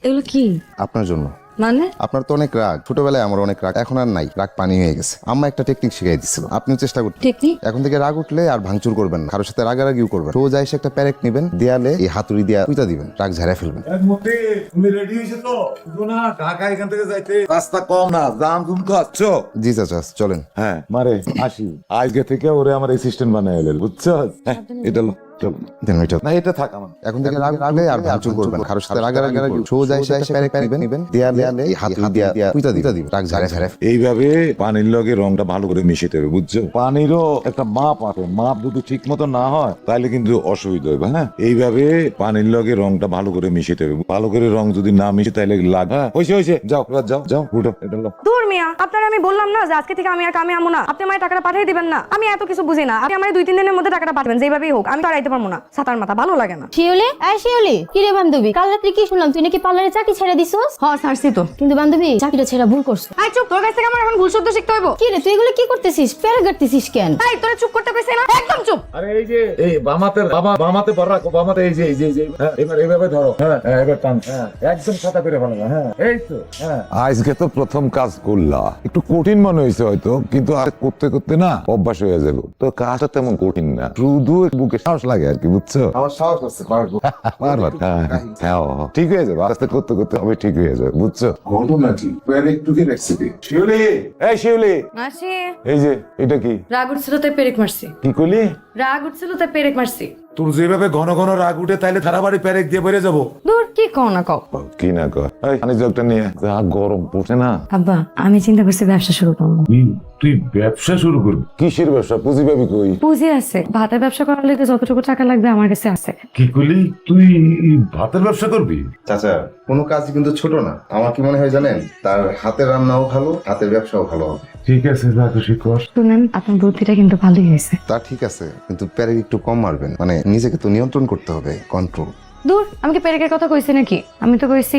এগুলো কি? আপনার জন্য। মানে? আপনার তো অনেক রাগ, ছোটবেলায় আমার অনেক রাগ, এখন আর নাই, রাগ পানি হয়ে গেছে। আম্মা একটা টেকনিক শিখাই দিছিল, আপনি চেষ্টা করতে। টেকনিক? এখন থেকে রাগ উঠলে আর ভাঙচুর করবেন না, কারোর সাথে রাগারাগিও করবেন। সোজা এসে একটা প্যারেক নেবেন, দেয়ালে এই হাতুড়ি দিয়া পুঁতা দিবেন, রাগ ঝাড়া ফেলবেন। তুমি রেডি হয়েছে তো? শুধু না ঢাকা এখান থেকে যাইতে রাস্তা কম না, জাম তুমি তো আসছো। জি চাচা চলেন। হ্যাঁ মারে আসি, আজকে থেকে ওরে আমার অ্যাসিস্ট্যান্ট বানাই এলেন, বুঝছো? হ্যাঁ, এটা লো, চলো। দেন ওইটা। না এটা থাক আমার। এখন থেকে রাগ উঠলে আর ভাঙচুর করবেন না, কারোর সাথে রাগারাগি সোজা এসে একটা প্যারেক নেবেন, দেয়ালে এই হাতুড়ি দিয়া পুঁতা দিবেন, রাগ ঝাড়া ফেলবেন। এইভাবে পানির লগে রংটা ভালো করে মিশিতে হবে, বুঝছো? পানিরও একটা মাপ আছে, মাপ যদি ঠিক মতো না হয় তাহলে কিন্তু অসুবিধা হবে। হ্যাঁ, এইভাবে পানির লগে রংটা ভালো করে মিশিতে হবে। ভালো করে রং যদি না মিশে তাহলে লাগ। হ্যাঁ হয়েছে, যাও এবার যাও যাও উঠো, এটা লো। দূর মিয়া, আপনার আমি বললাম না যে আজকে থেকে আমি আর কামে আমো না। আপনি আমার টাকাটা পাঠিয়ে দিবেন না। আমি এত কিছু বুঝি না, আপনি আমার 2-3 দিনের মধ্যে টাকাটা পাঠাবেন, যেভাবেই হোক। আমি তো আর আইতে পারবো না, সাতার মাথা ভালো লাগে না। শিউলি, শিউলি, কি রে বান্ধবী, কাল রাত্রে কি শুনলাম তুই নাকি পার্লারে চাকরি ছেড়ে দিছস? হ্যাঁ ছাড়ছি তো। কিন্তু বান্ধবী চাকরিটা ছেড়া ভুল করছো। আই চুপ, তোর কাছ থেকে আমার এখন ভুল শব্দ শিখতে হইব? কি রে তুই এগুলো কি করতেছিস? প্যারা কাটতেছিস কেন? এই তোরা চুপ করতে কইছিস না? একদম চুপ। আরে এই যে এই বামাতে পর রাখো, বামাতে এই যে হ্যাঁ, এবার এইভাবে ধরো। হ্যাঁ এবার টান। হ্যাঁ একদম সাদা করে ভালো। হ্যাঁ এই তো। হ্যাঁ আজকে তো প্রথম কাজ করলা, একটু কঠিন মনে হয়েছে হয়তো, কিন্তু আর করতে করতে না অভ্যাস হয়ে যাবে। তো কাজটা তেমন কঠিন না, শুধু বুকে সাহস লাগে আর কি, বুঝছো? আমার সাহস আছে, পারবো। পারবা? হ্যাঁ হ্যাঁ, ঠিক হয়ে যাবে, আস্তে করতে করতে হবে, ঠিক হয়ে যাবে, বুঝছো? ঘটনা কি? একটুকে রেসিপি শিউলি, এই শিউলি, আসি। এই যে এটা কি? রাগ উঠছিল তাই পেরেক মারছি। কি করলি? রাগ উঠছিল তাই পেরেক মারছি। তোর যেভাবে ঘন ঘন রাগ উঠে তাইলে সারা বাড়ি প্যারেক দিয়ে বেড়ে যাবো। দূর, কি কও না কও। কি না কর, এই পানি জগটা নিয়ে যা, গরম পড়ছে না। আব্বা, আমি চিন্তা করছি ব্যবসা শুরু করবো। তুই ব্যবসা শুরু করবি? কিসের ব্যবসা? পুঁজি পাবি কই? পুঁজি আছে, ভাতের ব্যবসা করার লেগে যতটুকু টাকা লাগবে আমার কাছে আছে। কি করলি তুই? ভাতের ব্যবসা করবি? চাচা কোনো কাজ কিন্তু ছোট না, আমার কি মনে হয় জানেন, তার হাতের রান্নাও ভালো, হাতের ব্যবসাও ভালো হবে। ঠিক আছে, যা খুশি কর। শুনেন, আপনার বুদ্ধিটা কিন্তু ভালোই হয়েছে। তা ঠিক আছে, কিন্তু প্যারেক একটু কম মারবেন, মানে নিজেকে তো নিয়ন্ত্রণ করতে হবে, কন্ট্রোল। দূর, আমি কি পেরেকের কথা কইছি নাকি? আমি তো কইছি